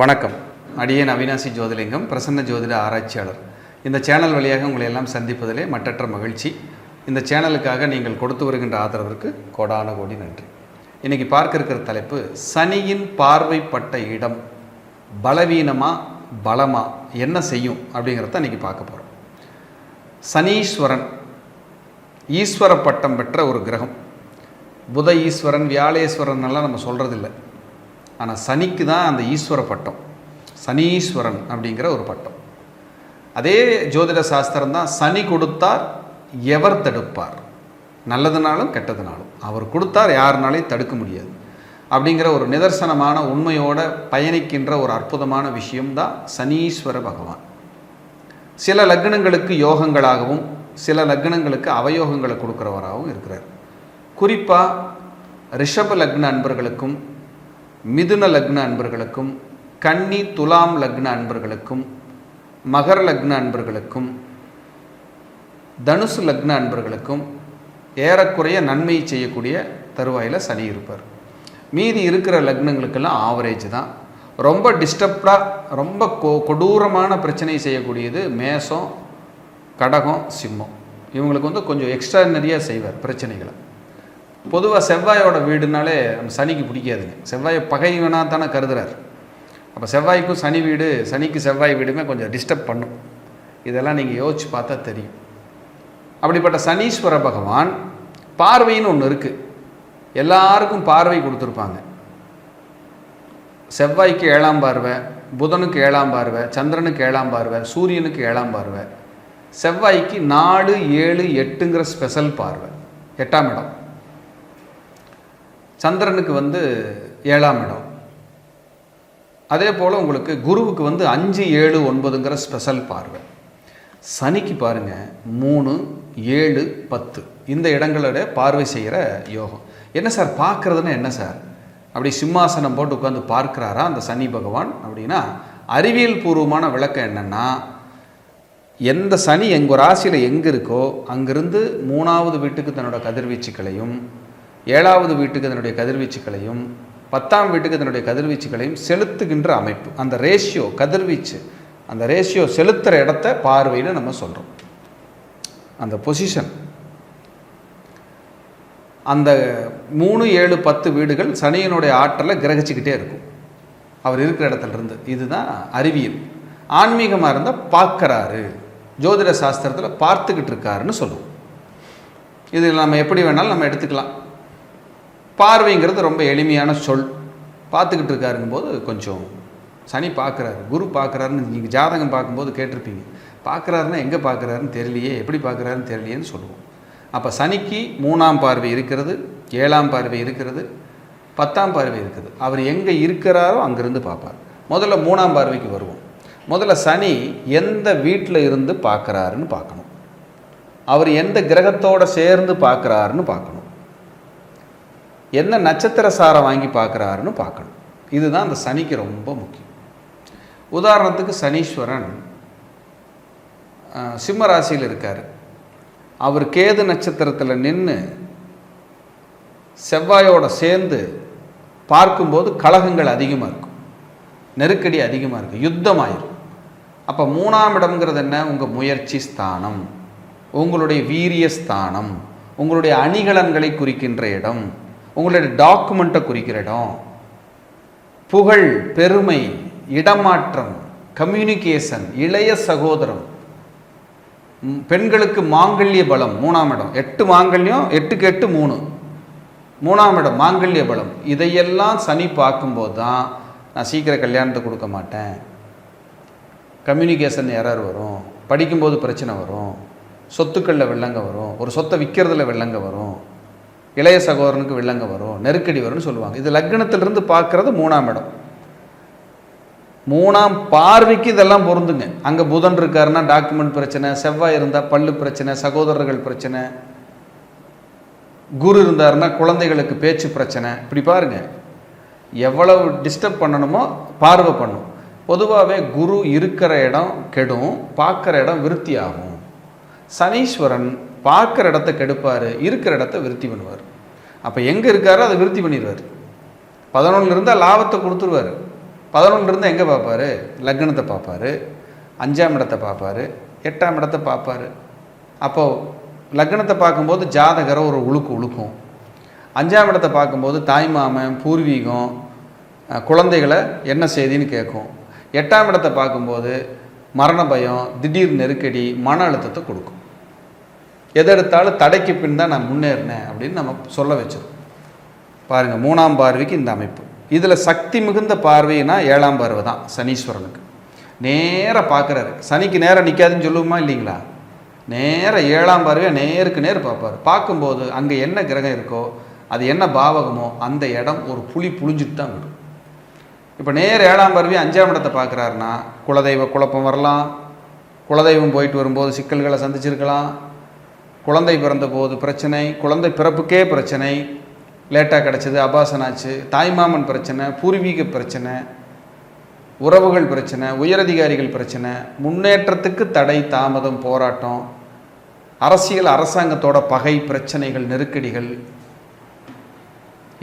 வணக்கம். அடியேன் அவினாசி ஜோதிலிங்கம், பிரசன்ன ஜோதிட ஆராய்ச்சியாளர். இந்த சேனல் வழியாக உங்களை எல்லாம் சந்திப்பதிலே மட்டற்ற மகிழ்ச்சி. இந்த சேனலுக்காக நீங்கள் கொடுத்து வருகின்ற ஆதரவிற்கு கோடான கோடி நன்றி. இன்றைக்கி பார்க்க இருக்கிற தலைப்பு, சனியின் பார்வைப்பட்ட இடம் பலவீனமா பலமா, என்ன செய்யும் அப்படிங்கிறத இன்றைக்கி பார்க்க போகிறோம். சனீஸ்வரன் ஈஸ்வர பட்டம் பெற்ற ஒரு கிரகம். புத ஈஸ்வரன், வியாழேஸ்வரன் எல்லாம் நம்ம சொல்கிறதில்லை. ஆனால் சனிக்கு தான் அந்த ஈஸ்வர பட்டம், சனீஸ்வரன் அப்படிங்கிற ஒரு பட்டம். அதே ஜோதிட சாஸ்திரம் தான், சனி கொடுத்தார் எவர் தடுப்பார், நல்லதுனாலும் கெட்டதுனாலும் அவர் கொடுத்தார், யாருனாலையும் தடுக்க முடியாது அப்படிங்கிற ஒரு நிதர்சனமான உண்மையோட பயணிக்கின்ற ஒரு அற்புதமான விஷயம்தான் சனீஸ்வர பகவான். சில லக்னங்களுக்கு யோகங்களாகவும் சில லக்னங்களுக்கு அவயோகங்களை கொடுக்குறவராகவும் இருக்கிறார். குறிப்பாக ரிஷப லக்ன அன்பர்களுக்கும், மிதுன லக்ன அன்பர்களுக்கும், கன்னி துலாம் லக்ன அன்பர்களுக்கும், மகர லக்ன அன்பர்களுக்கும், தனுசு லக்ன அன்பர்களுக்கும் ஏறக்குறைய நன்மை செய்யக்கூடிய தருவாயில் சனி இருப்பார். மீதி இருக்கிற லக்னங்களுக்கெல்லாம் ஆவரேஜ் தான். ரொம்ப டிஸ்டர்ப்டாக, ரொம்ப கொடூரமான பிரச்சனை செய்யக்கூடியது மேஷம், கடகம், சிம்மம். இவங்களுக்கு கொஞ்சம் எக்ஸ்ட்ரானரியாக செய்வார் பிரச்சனைகளை. பொதுவாக செவ்வாயோட வீடுனாலே நம்ம சனிக்கு பிடிக்காதுங்க. செவ்வாயை பகைவனாக தானே கருதுறார். அப்போ செவ்வாய்க்கும் சனி வீடு, சனிக்கு செவ்வாய் வீடுமே கொஞ்சம் டிஸ்டர்ப் பண்ணும். இதெல்லாம் நீங்கள் யோசிச்சு பார்த்தா தெரியும். அப்படிப்பட்ட சனீஸ்வர பகவான் பார்வைன்னு ஒன்று இருக்குது. எல்லாருக்கும் பார்வை கொடுத்துருப்பாங்க. செவ்வாய்க்கு 7ஆம் பார்வை, புதனுக்கு 7ஆம் பார்வை, சந்திரனுக்கு 7ஆம் பார்வை, சூரியனுக்கு 7ஆம் பார்வை, செவ்வாய்க்கு 4, 7, 8ங்கிற ஸ்பெஷல் பார்வை, 8ஆம் இடம். சந்திரனுக்கு 7ஆம் இடம். அதே போல் உங்களுக்கு குருவுக்கு 5, 7, 9ங்கிற ஸ்பெஷல் பார்வை. சனிக்கு பாருங்கள் 3, 7, 10 இந்த இடங்களோட பார்வை செய்கிற யோகம். என்ன சார் பார்க்குறதுன்னா என்ன சார், அப்படி சிம்மாசனம் போட்டு உட்காந்து பார்க்குறாரா அந்த சனி பகவான் அப்படின்னா, அறிவியல் பூர்வமான விளக்கம் என்னென்னா, எந்த சனி எங்கள் ராசியில் எங்கே இருக்கோ அங்கிருந்து 3ஆவது வீட்டுக்கு தன்னோட கதிர்வீச்சுக்களையும், 7ஆவது வீட்டுக்கு அதனுடைய கதிர்வீச்சுக்களையும், 10ஆம் வீட்டுக்கு அதனுடைய கதிர்வீச்சுக்களையும் செலுத்துகின்ற அமைப்பு. அந்த ரேஷியோ, கதிர்வீச்சு அந்த ரேஷியோ செலுத்துகிற இடத்த பார்வைன்னு நம்ம சொல்கிறோம். அந்த பொசிஷன், அந்த 3, 7, 10 வீடுகள் சனியினுடைய ஆற்றலை கிரகிச்சிக்கிட்டே இருக்கும் அவர் இருக்கிற இடத்துலேருந்து. இதுதான் அறிவியல். ஆன்மீகமாக இருந்தால் பார்க்குறாரு, ஜோதிட சாஸ்திரத்தில் பார்த்துக்கிட்டு இருக்காருன்னு சொல்லுவோம். இதில் நம்ம எப்படி வேணாலும் நம்ம எடுத்துக்கலாம். பார்வைங்கிறது ரொம்ப எளிமையான சொல். பார்த்துக்கிட்டு இருக்காருங்கும்போது கொஞ்சம் சனி பார்க்குறாரு, குரு பார்க்குறாருன்னு நீங்கள் ஜாதகம் பார்க்கும்போது கேட்டிருப்பீங்க. பார்க்குறாருன்னா எங்கே பார்க்குறாருன்னு தெரியலையே, எப்படி பார்க்குறாருன்னு தெரியலையேன்னு சொல்லுவோம். அப்போ சனிக்கு 3ஆம் பார்வை இருக்கிறது, 7ஆம் பார்வை இருக்கிறது, 10ஆம் பார்வை இருக்குது. அவர் எங்கே இருக்கிறாரோ அங்கேருந்து பார்ப்பார். முதல்ல 3ஆம் பார்வைக்கு வருவோம். முதல்ல சனி எந்த வீட்டில் இருந்து பார்க்குறாருன்னு பார்க்கணும். அவர் எந்த கிரகத்தோடு சேர்ந்து பார்க்குறாருன்னு பார்க்கணும். என்ன நட்சத்திர சாரம் வாங்கி பார்க்குறாருன்னு பார்க்கணும். இதுதான் அந்த சனிக்கு ரொம்ப முக்கியம். உதாரணத்துக்கு சனீஸ்வரன் சிம்ம ராசியில் இருக்கார். அவர் கேது நட்சத்திரத்தில் நின்று செவ்வாயோடு சேர்ந்து பார்க்கும்போது கலகங்கள் அதிகமாக இருக்கும், நெருக்கடி அதிகமாக இருக்கும், யுத்தமாயிரும். அப்போ 3ஆம் இடம்ங்கிறது என்ன, உங்கள் முயற்சி ஸ்தானம், உங்களுடைய வீரிய ஸ்தானம், உங்களுடைய அணிகலன்களை குறிக்கின்ற இடம், உங்களுடைய டாக்குமெண்ட்டை குறிக்கிற இடம், புகழ், பெருமை, இடமாற்றம், கம்யூனிகேஷன், இளைய சகோதரம், பெண்களுக்கு மாங்கல்ய பலம் 3ஆம் இடம். 8 மாங்கல்யம், 8க்கு 8 3, 3ஆம் இடம் மாங்கல்ய பலம். இதையெல்லாம் சனி பார்க்கும்போது தான் நான் சீக்கிரம் கல்யாணத்தை கொடுக்க மாட்டேன், கம்யூனிகேஷன் எரர் வரும், படிக்கும்போது பிரச்சனை வரும், சொத்துக்களில் வெள்ளங்க வரும், ஒரு சொத்தை விற்கிறதுல வெள்ளங்க வரும், இளைய சகோதரனுக்கு வெள்ளங்க வரும், நெருக்கடி வரும்னு சொல்லுவாங்க. இது லக்னத்திலிருந்து பார்க்குறது 3ஆம் இடம். 3ஆம் பார்வைக்கு இதெல்லாம் பொருந்துங்க. அங்கே புதன் இருக்காருன்னா டாக்குமெண்ட் பிரச்சனை, செவ்வாய் இருந்தால் பல்லு பிரச்சனை, சகோதரர்கள் பிரச்சனை, குரு இருந்தாருன்னா குழந்தைகளுக்கு பேச்சு பிரச்சனை. இப்படி பாருங்கள், எவ்வளவு டிஸ்டர்ப் பண்ணணுமோ பார்வை பண்ணும். பொதுவாகவே குரு இருக்கிற இடம் கெடும், பார்க்குற இடம் விருத்தி ஆகும். சனீஸ்வரன் பார்க்குற இடத்த கெடுப்பார், இருக்கிற இடத்த விருத்தி பண்ணுவார். அப்போ எங்கே இருக்காரோ அதை விருத்தி பண்ணிடுவார். 11 இருந்தால் லாபத்தை கொடுத்துருவார், 11 எங்கே பார்ப்பார்? லக்னத்தை பார்ப்பார், 5ஆம் இடத்தை பார்ப்பார், 8ஆம் இடத்தை பார்ப்பார். அப்போது லக்னத்தை பார்க்கும்போது ஜாதகரை ஒரு உழுக்கும். 5ஆம் இடத்தை பார்க்கும்போது தாய்மாமன், பூர்வீகம், குழந்தைகளை என்ன செய்தின்னு கேட்கும். 8ஆம் இடத்தை பார்க்கும்போது மரண பயம், திடீர் நெருக்கடி, மன அழுத்தத்தை கொடுக்கும். எதெடுத்தாலும் தடைக்கு பின் தான் நான் முன்னேறினேன் அப்படின்னு நம்ம சொல்ல வச்சிடும். பாருங்கள், 3ஆம் பார்வைக்கு இந்த அமைப்பு. இதில் சக்தி மிகுந்த பார்வைனா 7ஆம் பார்வை தான் சனீஸ்வரனுக்கு. நேராக பார்க்குறாரு. சனிக்கு நேராக நிற்காதுன்னு சொல்லுவோமா இல்லைங்களா? நேராக 7ஆம் பார்வையாக நேருக்கு நேர் பார்ப்பார். பார்க்கும்போது அங்கே என்ன கிரகம் இருக்கோ, அது என்ன பாவகமோ அந்த இடம் ஒரு புளிஞ்சிட்டு தான் விடும். இப்போ நேர் 7ஆம் பார்வை 5ஆம் இடத்தை பார்க்குறாருன்னா குலதெய்வ குழப்பம் வரலாம், குலதெய்வம் போயிட்டு வரும்போது சிக்கல்களை சந்திச்சிருக்கலாம், குழந்தை பிறந்த போது பிரச்சனை, குழந்தை பிறப்புக்கே பிரச்சனை, லேட்டாக கிடச்சிது, அபாசனாச்சு, தாய்மாமன் பிரச்சனை, பூர்வீக பிரச்சனை, உறவுகள் பிரச்சனை, உயரதிகாரிகள் பிரச்சனை, முன்னேற்றத்துக்கு தடை, தாமதம், போராட்டம், அரசியல் அரசாங்கத்தோட பகை, பிரச்சனைகள், நெருக்கடிகள்,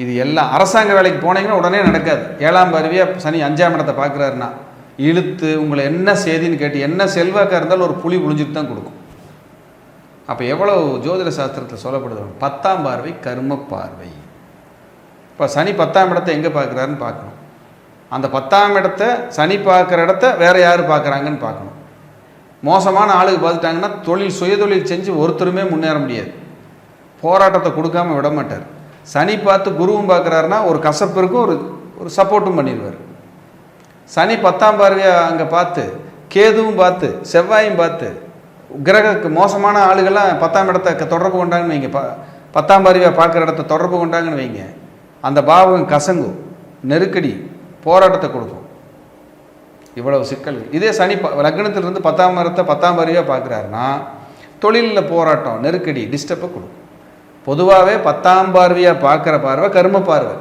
இது எல்லாம் அரசாங்க வேலைக்கு போனீங்கன்னா உடனே நடக்காது. 7ஆம் பார்வையாக சனி 5ஆம் இடத்தை பார்க்குறாருன்னா இழுத்து உங்களை என்ன செய்தின்னு கேட்டு என்ன செல்வாக்காக இருந்தாலும் ஒரு புளிஞ்சிட்டு தான் கொடுக்கும். அப்போ எவ்வளோ ஜோதிட சாஸ்திரத்தில் சொல்லப்படுது? 10ஆம் பார்வை கர்ம பார்வை. இப்போ சனி 10ஆம் இடத்தை எங்கே பார்க்குறாருன்னு பார்க்கணும். அந்த 10ஆம் இடத்தை சனி பார்க்குற இடத்த வேறு யார் பார்க்குறாங்கன்னு பார்க்கணும். மோசமான ஆளுக்கு பார்த்துட்டாங்கன்னா சுயதொழில் செஞ்சு ஒருத்தருமே முன்னேற முடியாது. போராட்டத்தை கொடுக்காம விட மாட்டார். சனி பார்த்து குருவும் பார்க்குறாருன்னா ஒரு கசப்பு இருக்கும், ஒரு சப்போர்ட்டும் பண்ணிடுவார். சனி 10ஆம் பார்வையாக அங்கே பார்த்து, கேதுவும் பார்த்து, செவ்வாயும் பார்த்து, கிரகக்கு மோசமான ஆளுகள்லாம் 10ஆம் இடத்தை தொடர்பு கொண்டாங்கன்னு வைங்க, 10ஆம் பார்வையாக பார்க்குற இடத்த தொடர்பு கொண்டாங்கன்னு வைங்க, அந்த பாவகம் கசங்கும், நெருக்கடி, போராட்டத்தை கொடுக்கும். இவ்வளவு சிக்கல். இதே சனி லக்னத்திலிருந்து 10ஆம் இடத்தை 10ஆம் பார்வையாக பார்க்குறாருன்னா தொழிலில் போராட்டம், நெருக்கடி, டிஸ்டர்பை கொடுக்கும். பொதுவாகவே 10ஆம் பார்வையாக பார்க்குற பார்வை கர்ம பார்வை.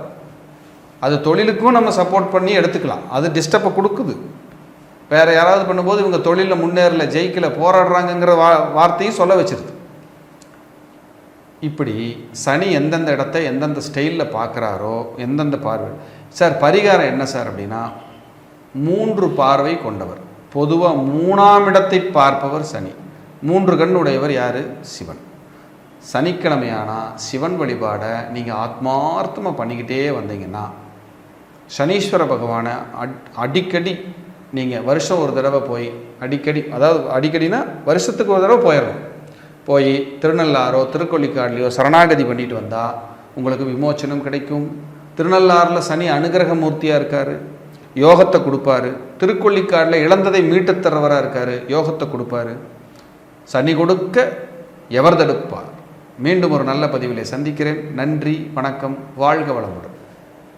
அது தொழிலுக்கும் நம்ம சப்போர்ட் பண்ணி எடுத்துக்கலாம். அது டிஸ்டர்பை கொடுக்குது. வேறு யாராவது பண்ணும்போது இவங்க தொழிலில் முன்னேறல, ஜெயிக்கலை, போராடுறாங்கங்கிற வார்த்தையும் சொல்ல வச்சிருது. இப்படி சனி எந்தெந்த இடத்த எந்தெந்த ஸ்டைலில் பார்க்குறாரோ, எந்தெந்த பார்வை. சார் பரிகாரம் என்ன சார் அப்படின்னா, 3 பார்வை கொண்டவர். பொதுவாக 3ஆம் இடத்தை பார்ப்பவர் சனி. 3 கண் உடையவர் யார்? சிவன். சனிக்கிழமையானா சிவன் வழிபாடை நீங்கள் ஆத்மார்த்தமாக பண்ணிக்கிட்டே வந்தீங்கன்னா சனீஸ்வர பகவானை அடிக்கடி நீங்கள் வருஷம் ஒரு தடவை போய் அடிக்கடினா வருஷத்துக்கு ஒரு தடவை போயிடணும். போய் திருநள்ளாரோ திருக்கொள்ளிக்காடுலையோ சரணாகதி பண்ணிட்டு வந்தால் உங்களுக்கு விமோச்சனம் கிடைக்கும். திருநள்ளாறில் சனி அனுகிரக மூர்த்தியாக இருக்கார், யோகத்தை கொடுப்பாரு. திருக்கொள்ளிக்காடில் இழந்ததை மீட்டு தரவராக இருக்கார், யோகத்தை கொடுப்பாரு. சனி கொடுக்க எவர் தடுப்பார்? மீண்டும் ஒரு நல்ல பதிவிலே சந்திக்கிறேன். நன்றி, வணக்கம், வாழ்க வளமுடன்.